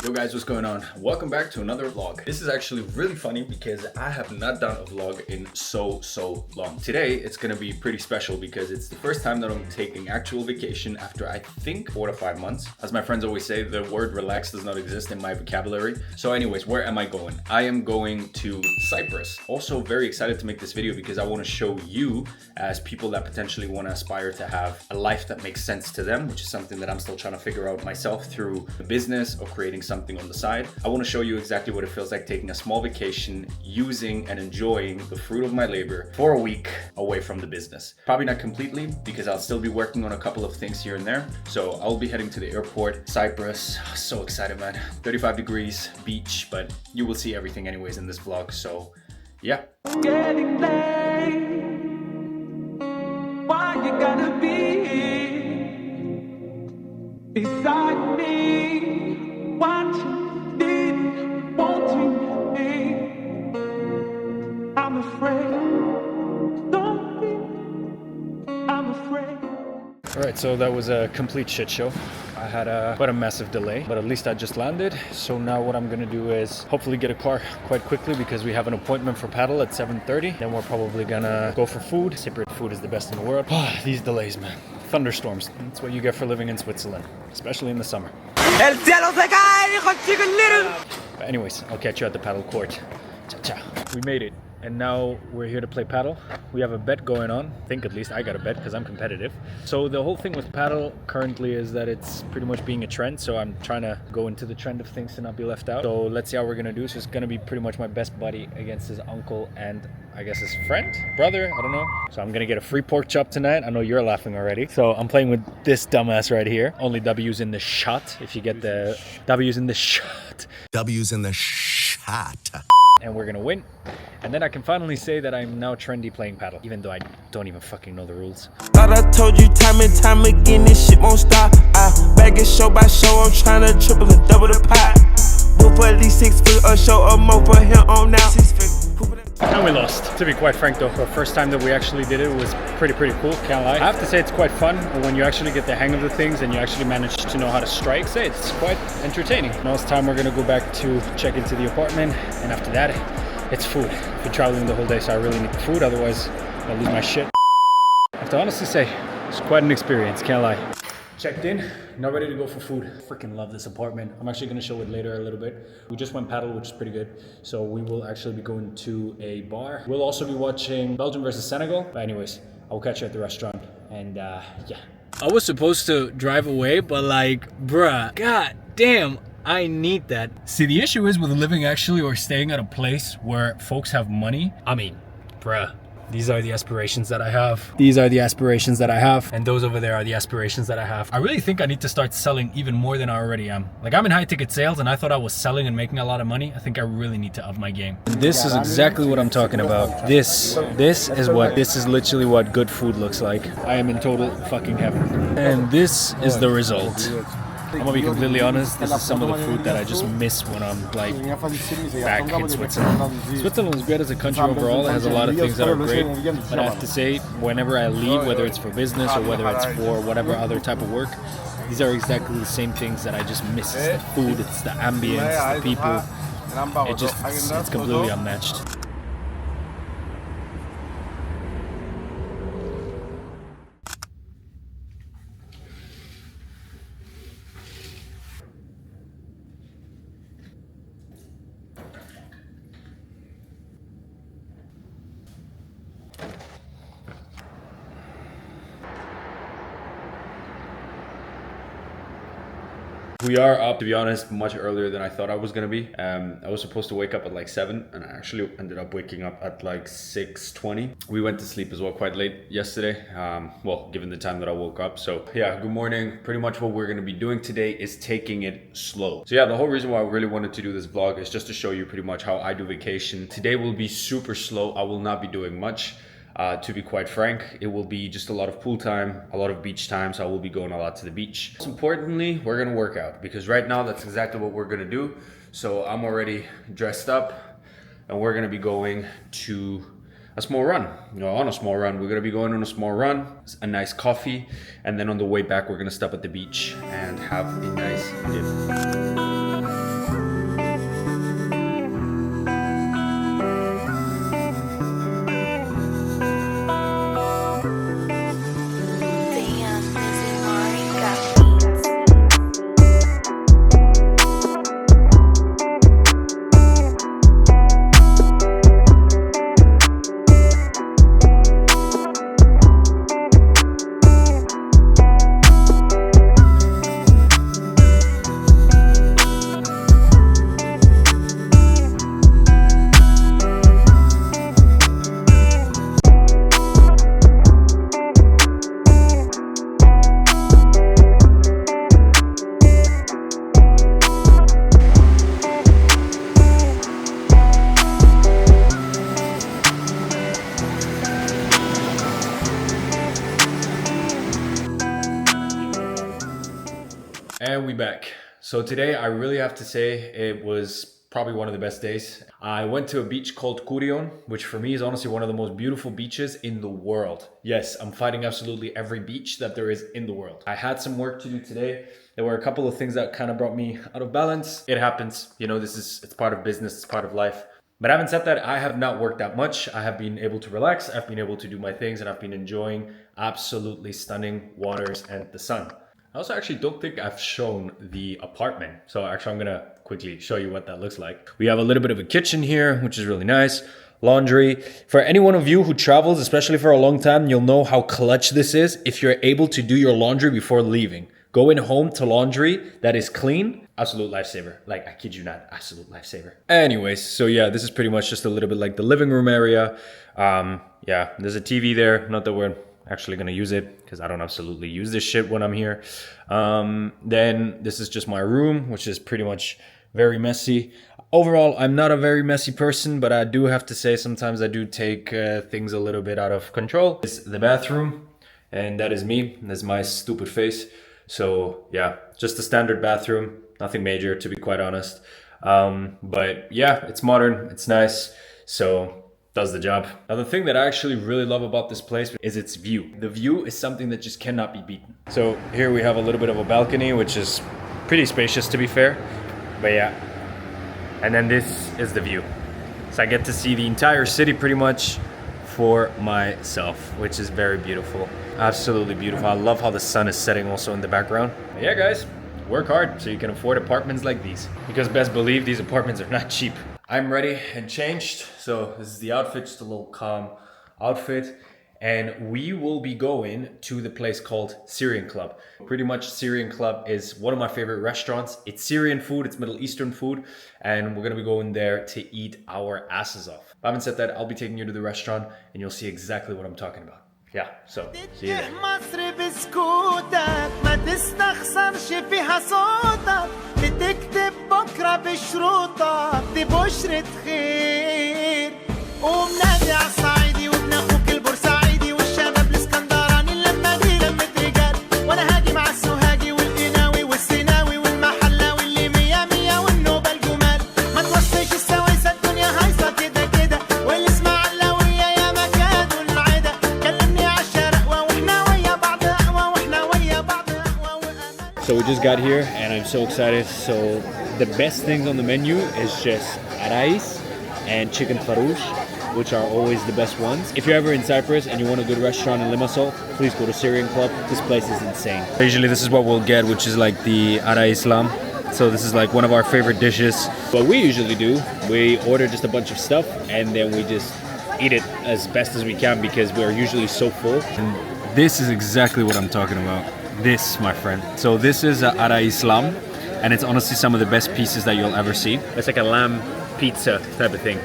Yo guys, what's going on? Welcome back to another vlog. This is actually really funny because I have not done a vlog in so long. Today it's gonna be pretty special because it's the first time that I'm taking actual vacation after I think 4 to 5 months. As my friends always say, the word relax does not exist in my vocabulary. So anyways, where am I going? I am going to Cyprus. Also very excited to make this video because I want to show you as people that potentially want to aspire to have a life that makes sense to them, which is something that I'm still trying to figure out myself through the business or creating something on the side. I want to show you exactly what it feels like taking a small vacation, using and enjoying the fruit of my labor for a week away from the business. Probably not completely because I'll still be working on a couple of things here and there. So I'll be heading to the airport, Cyprus. So excited, man. 35 degrees, beach, but you will see everything anyways in this vlog. So yeah. Getting late. Why you gotta be beside me? Watching, needing, wanting me. I'm afraid. Don't be. I'm afraid. All right, so that was a complete shit show. I had quite a massive delay, but at least I just landed. So now what I'm gonna do is hopefully get a car quite quickly because we have an appointment for paddle at 7:30. Then we're probably gonna go for food. Cypriot food is the best in the world. These delays, man. Thunderstorms. That's what you get for living in Switzerland, especially in the summer. But anyways, I'll catch you at the paddle court. Ciao, ciao. We made it. And now we're here to play paddle. We have a bet going on. I think at least I got a bet because I'm competitive. So the whole thing with paddle currently is that it's pretty much being a trend. So I'm trying to go into the trend of things to not be left out. So let's see how we're gonna do. So it's gonna be pretty much my best buddy against his uncle and I guess his friend, brother, I don't know. So I'm gonna get a free pork chop tonight. I know you're laughing already. So I'm playing with this dumbass right here. Only W's in the shot. If you get the W's in the shot. W's in the shot. And we're gonna win. And then I can finally say that I'm now trendy playing paddle, even though I don't even fucking know the rules. Thought I told you time and time again, this shit won't stop. I bag it show by show, I'm trying to triple and double the pot. Book for at least 6 figures, a show or more for him on now. And we lost. To be quite frank though, the first time that we actually did it was pretty cool, can't lie. I have to say it's quite fun when you actually get the hang of the things and you actually manage to know how to strike. Say it's quite entertaining. Now it's time we're gonna go back to check into the apartment, and after that, it's food. I've been traveling the whole day, so I really need food, otherwise I'll lose my shit. I have to honestly say, it's quite an experience, can't lie. Checked in, now ready to go for food. Freaking love this apartment. I'm actually gonna show it later a little bit. We just went paddle, which is pretty good. So we will actually be going to a bar. We'll also be watching Belgium versus Senegal. But anyways, I'll catch you at the restaurant. And yeah. I was supposed to drive away, but like, bruh, god damn. I need that. See, the issue is with living actually or staying at a place where folks have money. I mean, bruh, these are the aspirations that I have. These are the aspirations that I have. And those over there are the aspirations that I have. I really think I need to start selling even more than I already am. Like, I'm in high ticket sales and I thought I was selling and making a lot of money. I think I really need to up my game. This is exactly what I'm talking about. This is literally what good food looks like. I am in total fucking heaven. And this is the result. I'm gonna be completely honest, this is some of the food that I just miss when I'm like back in Switzerland. Switzerland is great as a country overall, it has a lot of things that are great, but I have to say, whenever I leave, whether it's for business or whether it's for whatever other type of work, these are exactly the same things that I just miss. It's the food, it's the ambience, the people, it's completely unmatched. We are up, to be honest, much earlier than I thought I was gonna be. I was supposed to wake up at like 7 and I actually ended up waking up at like 6:20. We went to sleep as well quite late yesterday, well, given the time that I woke up. So yeah, good morning. Pretty much what we're gonna be doing today is taking it slow. So yeah, the whole reason why I really wanted to do this vlog is just to show you pretty much how I do vacation. Today will be super slow. I will not be doing much. To be quite frank, it will be just a lot of pool time, a lot of beach time, so I will be going a lot to the beach. Most importantly, we're gonna work out because right now that's exactly what we're gonna do. So I'm already dressed up and we're gonna be going to a small run. On a small run, we're gonna be going on a small run, a nice coffee, and then on the way back, we're gonna stop at the beach and have a nice dip. And we back. So today I really have to say it was probably one of the best days. I went to a beach called Kurion, which for me is honestly one of the most beautiful beaches in the world. Yes, I'm fighting absolutely every beach that there is in the world. I had some work to do today. There were a couple of things that kind of brought me out of balance. It happens, you know, it's part of business, it's part of life. But having said that, I have not worked that much. I have been able to relax, I've been able to do my things, and I've been enjoying absolutely stunning waters and the sun. I also actually don't think I've shown the apartment. So actually I'm gonna quickly show you what that looks like. We have a little bit of a kitchen here, which is really nice. Laundry. For any one of you who travels, especially for a long time, you'll know how clutch this is if you're able to do your laundry before leaving. Going home to laundry that is clean, absolute lifesaver. Like, I kid you not, absolute lifesaver. Anyways, so yeah, this is pretty much just a little bit like the living room area. Yeah, there's a TV there. Not that we're actually gonna use it because I don't absolutely use this shit when I'm here. Then this is just my room, which is pretty much very messy. Overall, I'm not a very messy person, but I do have to say sometimes I do take things a little bit out of control. This is the bathroom, and that is me. That's my stupid face. So yeah, just a standard bathroom, nothing major to be quite honest. But yeah, it's modern, it's nice. So does the job. Now the thing that I actually really love about this place is its view. The view is something that just cannot be beaten. So here we have a little bit of a balcony, which is pretty spacious to be fair, but yeah. And then this is the view. So I get to see the entire city pretty much for myself, which is very beautiful. Absolutely beautiful. I love how the sun is setting also in the background. But yeah guys, work hard so you can afford apartments like these. Because best believe these apartments are not cheap. I'm ready and changed. So this is the outfit, just a little calm outfit. And we will be going to the place called Syrian Club. Pretty much Syrian Club is one of my favorite restaurants. It's Syrian food, it's Middle Eastern food. And we're gonna be going there to eat our asses off. Having said that, I'll be taking you to the restaurant and you'll see exactly what I'm talking about. Yeah, so see you there. مصر بسكوتك ما تستخسرش فيها صوتك بتكتب بكره بشروطك دي بشرة خير قوم نادي على الصعيدي وابن اخوك البورسعيدي والشباب الاسكندراني اللمة دي لمة رجال وانا هاجي مع السوهاجي والقناوي والسيناوي والمحلاوي اللي مية مية والنوبة الجمال ما توصيش السويسة الدنيا هايصة كده كده والاسماعيلاوية يا مكاد والعدا كلمني على الشرقوة واحنا ويا بعض اقوى واحنا ويا بعض اقوى وامل. So we just got here and I'm so excited. So the best things on the menu is just rice and chicken farouche, which are always the best ones. If you're ever in Cyprus and you want a good restaurant in Limassol, please go to Syrian Club. This place is insane. Usually this is what we'll get, which is like the ara Islam. So this is like one of our favorite dishes. What we usually do, we order just a bunch of stuff and then we just eat it as best as we can because we're usually so full. And this is exactly what I'm talking about. This, my friend. So this is ara Islam, and it's honestly some of the best pieces that you'll ever see. It's like a lamb pizza type of thing.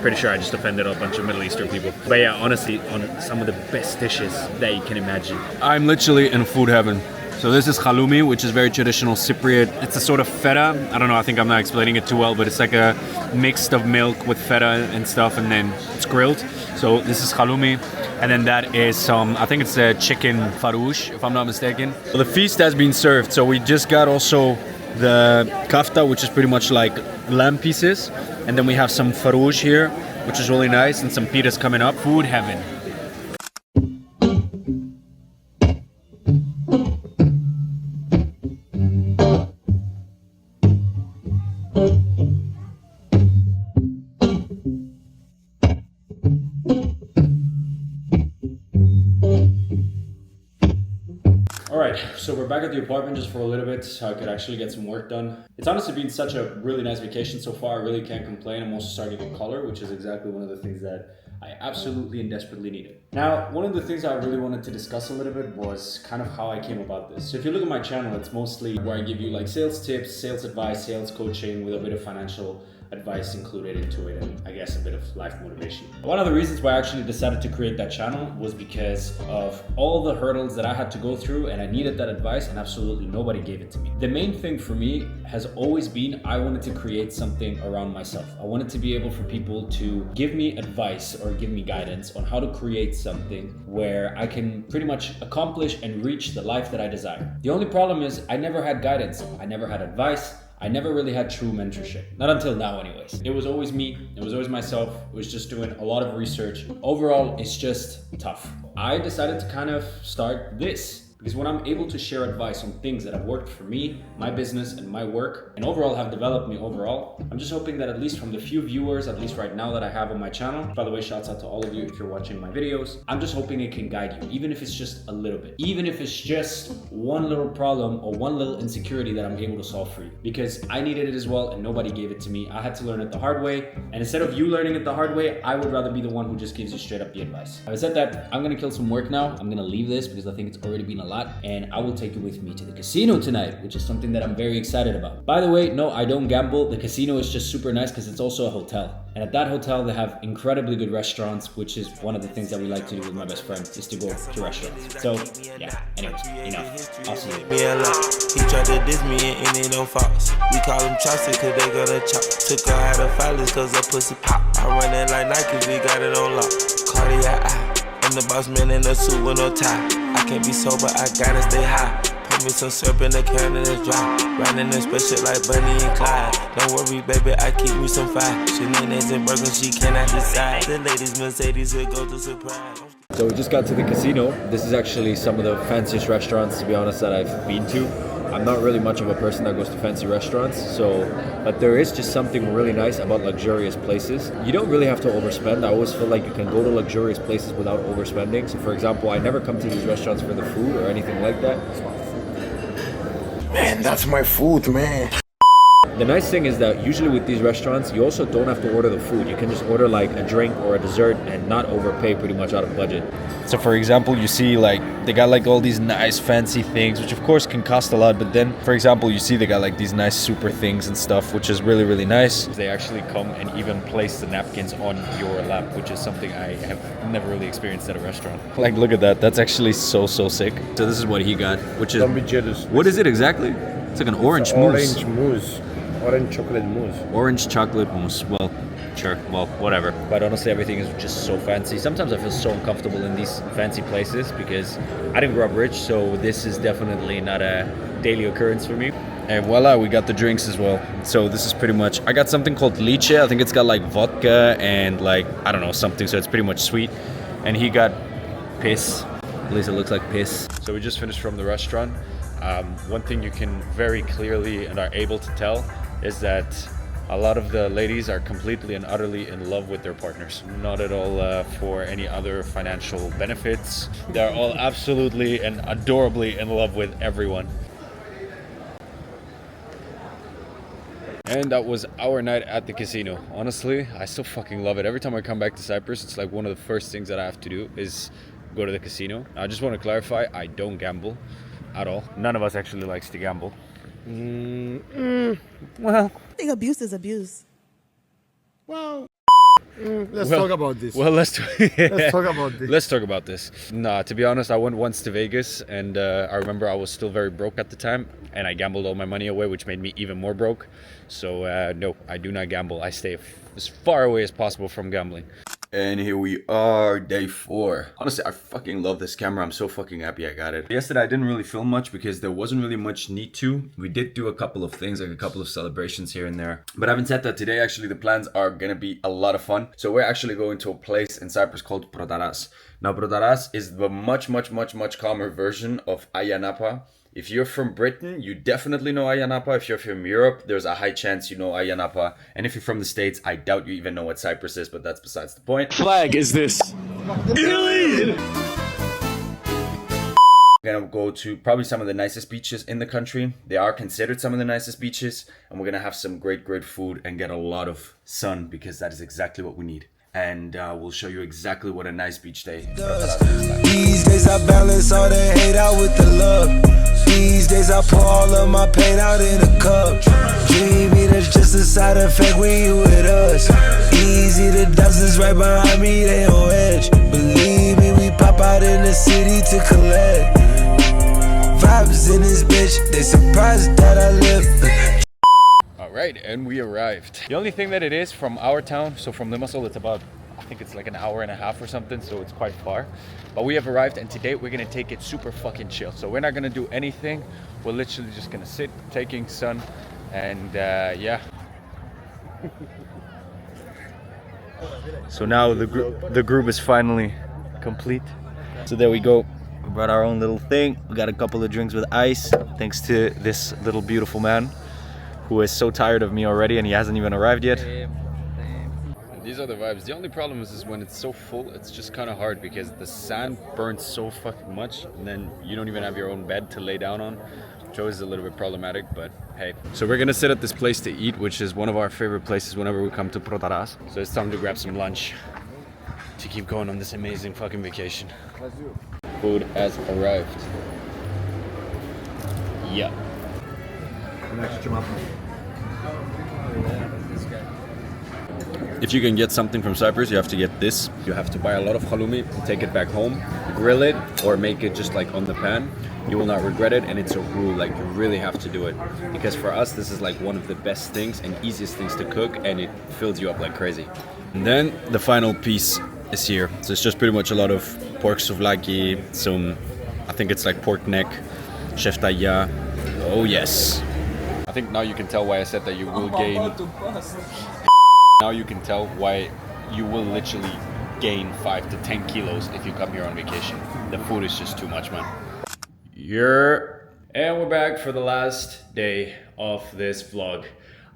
Pretty sure I just offended a bunch of Middle Eastern people. But yeah, honestly, on some of the best dishes that you can imagine. I'm literally in food heaven. So this is halloumi, which is very traditional Cypriot. It's a sort of feta. I don't know, I think I'm not explaining it too well, but it's like a mix of milk with feta and stuff, and then it's grilled. So this is halloumi. And then that is some, I think it's a chicken farouche, if I'm not mistaken. So the feast has been served. So we just got also the kafta, which is pretty much like lamb pieces. And then we have some farouche here, which is really nice, and some pitas coming up. Food heaven. Alright, so we're back at the apartment just for a little bit so I could actually get some work done. It's honestly been such a really nice vacation so far, I really can't complain. I'm also starting to get color, which is exactly one of the things that I absolutely and desperately needed. Now, one of the things I really wanted to discuss a little bit was kind of how I came about this. So if you look at my channel, it's mostly where I give you like sales tips, sales advice, sales coaching with a bit of financial advice included into it, and I guess a bit of life motivation. One of the reasons why I actually decided to create that channel was because of all the hurdles that I had to go through, and I needed that advice, and absolutely nobody gave it to me. The main thing for me has always been I wanted to create something around myself. I wanted to be able for people to give me advice or or give me guidance on how to create something where I can pretty much accomplish and reach the life that I desire. The only problem is I never had guidance, I never had advice, I never really had true mentorship. Not until now anyways. It was always me, it was always myself, it was just doing a lot of research. Overall, it's just tough. I decided to kind of start this. Because when I'm able to share advice on things that have worked for me, my business and my work, and overall have developed me overall, I'm just hoping that at least from the few viewers, at least right now that I have on my channel, by the way, shouts out to all of you if you're watching my videos, I'm just hoping it can guide you, even if it's just a little bit. Even if it's just one little problem or one little insecurity that I'm able to solve for you. Because I needed it as well and nobody gave it to me. I had to learn it the hard way. And instead of you learning it the hard way, I would rather be the one who just gives you straight up the advice. Having said that, I'm gonna kill some work now. I'm gonna leave this because I think it's already been a lot, and I will take you with me to the casino tonight, which is something that I'm very excited about. By the way, no, I don't gamble. The casino is just super nice because it's also a hotel. And at that hotel, they have incredibly good restaurants, which is one of the things that we like to do with my best friend, is to go to restaurants. So, yeah, anyways, enough. I'll see you. He tried to diss me and it don't false. We call him Chaucer cause they gonna chop. Took her out of filers cause her pussy pop. I run it like Nike, we got it on lock. Cardiac eye. I'm the boss man in a suit with no tie. I can't be sober, I gotta stay high. Put me some syrup in the can and it's dry. Riding in special like Bunny and Clyde. Don't worry, baby, I keep me some fire. She names and burgers, she cannot decide. The ladies Mercedes will go to surprise. So we just got to the casino. This is actually some of the fanciest restaurants, to be honest, that I've been to. I'm not really much of a person that goes to fancy restaurants, but there is just something really nice about luxurious places. You don't really have to overspend. I always feel like you can go to luxurious places without overspending. So for example, I never come to these restaurants for the food or anything like that. Man, that's my food, man. The nice thing is that usually with these restaurants, you also don't have to order the food. You can just order like a drink or a dessert and not overpay pretty much out of budget. So for example, you see like they got like all these nice fancy things, which of course can cost a lot. But then, for example, you see they got like these nice super things and stuff, which is really, really nice. They actually come and even place the napkins on your lap, which is something I have never really experienced at a restaurant. Like, look at that. That's actually so sick. So this is what he got, which is... Don't be jealous. What is it exactly? It's like an orange mousse. Orange mousse. Orange chocolate mousse. Orange chocolate mousse. Well, sure. Well, whatever. But honestly, everything is just so fancy. Sometimes I feel so uncomfortable in these fancy places because I didn't grow up rich, so this is definitely not a daily occurrence for me. And voila, we got the drinks as well. So this is pretty much, I got something called lychee. I think it's got like vodka and like, I don't know, something. So it's pretty much sweet. And he got piss. At least it looks like piss. So we just finished from the restaurant. One thing you can very clearly and are able to tell is that a lot of the ladies are completely and utterly in love with their partners. Not at all for any other financial benefits. They're all absolutely and adorably in love with everyone. And that was our night at the casino. Honestly, I still fucking love it. Every time I come back to Cyprus, it's like one of the first things that I have to do is go to the casino. I just want to clarify, I don't gamble at all. None of us actually likes to gamble. Well, I think abuse is abuse. Well, let's talk about this. Well, let's talk about this. Let's talk about this. Nah, to be honest, I went once to Vegas, and I remember I was still very broke at the time, and I gambled all my money away, which made me even more broke. So no, I do not gamble. I stay as far away as possible from gambling. And here we are, day 4. Honestly, I fucking love this camera. I'm so fucking happy I got it. Yesterday, I didn't really film much because there wasn't really much need to. We did do a couple of things, like a couple of celebrations here and there. But having said that, today, actually, the plans are gonna be a lot of fun. So we're actually going to a place in Cyprus called Protaras. Now, Protaras is the much calmer version of Ayia Napa. If you're from Britain, you definitely know Ayia Napa. If you're from Europe, there's a high chance you know Ayia Napa. And if you're from the States, I doubt you even know what Cyprus is, but that's besides the point. Flag is this? We're gonna go to probably some of the nicest beaches in the country. They are considered some of the nicest beaches. And we're gonna have some great food and get a lot of sun because that is exactly what we need. And we'll show you exactly what a nice beach day is. These days I balance all the hate out with the love. These days I pour all of my pain out in a cup. Dreamy, that's just a side effect when you with us. Easy, the dozens right behind me, they on edge. Believe me, we pop out in the city to collect. Vibes in this bitch, they surprised that I live. Alright, and we arrived. The only thing that it is from our town, so from Limassol, it's about I think it's like an hour and a half or something, so it's quite far. But we have arrived, and today we're gonna take it super fucking chill. So we're not gonna do anything. We're literally just gonna sit, taking sun, and yeah. So now the group is finally complete. So there we go. We brought our own little thing. We got a couple of drinks with ice, thanks to this little beautiful man who is so tired of me already, and he hasn't even arrived yet. These are the vibes. The only problem is when it's so full, it's just kind of hard because the sand burns so fucking much, and then you don't even have your own bed to lay down on, which always is a little bit problematic, but hey. So we're gonna sit at this place to eat, which is one of our favorite places whenever we come to Protaras. So it's time to grab some lunch to keep going on this amazing fucking vacation. Food has arrived. Yeah. If you can get something from Cyprus, you have to get this. You have to buy a lot of halloumi, take it back home, grill it, or make it just like on the pan. You will not regret it, and it's a rule, like you really have to do it. Because for us, this is like one of the best things and easiest things to cook, and it fills you up like crazy. And then the final piece is here. So it's just pretty much a lot of pork souvlaki, some, I think it's like pork neck, sheftaya. Oh yes. I think now you can tell why I said that you will gain. Now you can tell why you will literally gain 5 to 10 kilos if you come here on vacation. The food is just too much, man. And we're back for the last day of this vlog.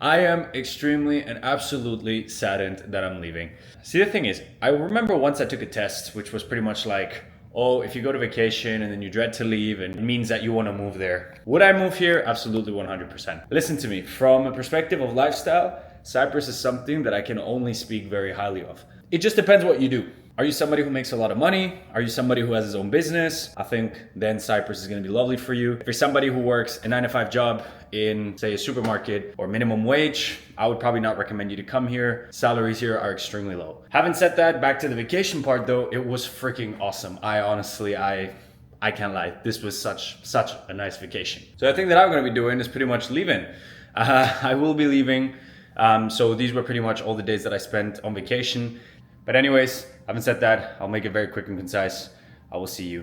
I am extremely and absolutely saddened that I'm leaving. See, the thing is, I remember once I took a test, which was pretty much like, oh, if you go to vacation and then you dread to leave, and it means that you want to move there. Would I move here? Absolutely 100%. Listen to me, from a perspective of lifestyle, Cyprus is something that I can only speak very highly of. It just depends what you do. Are you somebody who makes a lot of money? Are you somebody who has his own business? I think then Cyprus is gonna be lovely for you. If you're somebody who works a 9-to-5 job in, say, a supermarket or minimum wage, I would probably not recommend you to come here. Salaries here are extremely low. Having said that, back to the vacation part though, it was freaking awesome. I honestly, I can't lie. This was such a nice vacation. So the thing that I'm gonna be doing is pretty much leaving. I will be leaving. So these were pretty much all the days that I spent on vacation. But anyways, having said that, I'll make it very quick and concise. I will see you